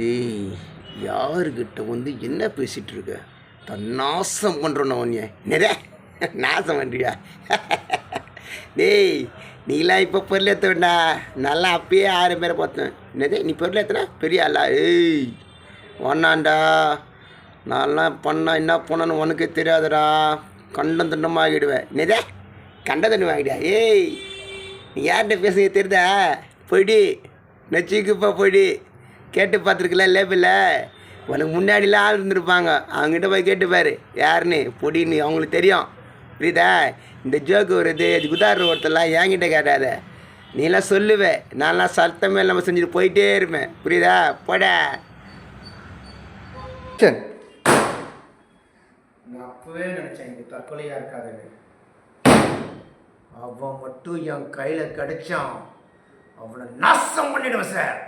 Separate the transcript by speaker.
Speaker 1: டேய், யாருக்கிட்ட வந்து என்ன பேசிகிட்டு இருக்க? நாசம் பண்ணுறோன்னு ஒன்றிய நிறைய நாசம் பண்ணுறியா? டேய், நீலாம் இப்போ பொருள் ஏற்ற வேண்டா. நல்லா அப்பயே 1000 பேரை பார்த்தேன். என்னது நீ பொருள் ஏற்றுனா பெரிய ஆளா? ஏய் ஒன்னாண்டா, நான்லாம் பண்ணால் என்ன பண்ணான்னு உனக்கே தெரியாதுடா. கண்டம் துண்டமாக ஆகிடுவேன். என்னதே கண்ட தண்டம் ஆகிடியா? ஏய், நீ யார்கிட்ட பேசுங்க தெரியுதா? பொடி நச்சுக்குப்பா பொடி. கேட்டு பார்த்துருக்கல லேபில். உனக்கு முன்னாடிலாம் ஆள் இருந்திருப்பாங்க, அவங்ககிட்ட போய் கேட்டுப்பார் யாருன்னு பொடின்னு, அவங்களுக்கு தெரியும். புரியுதா? இந்த ஜோக்கு வருது குதார் ஒருத்தெல்லாம் என்கிட்ட கேட்டாத. நீலாம் சொல்லுவேன், நான்லாம் சத்தமே இல்லாமல் செஞ்சுட்டு போயிட்டே இருப்பேன். புரியுதா? போட. நான் அப்போவே நினச்சேன் இங்கே தற்கொலையாக இருக்காதுன்னு. அவன் மட்டும் என் கையில் கிடைச்சான், அவனை நாசம் பண்ணிடுவேன் சார்.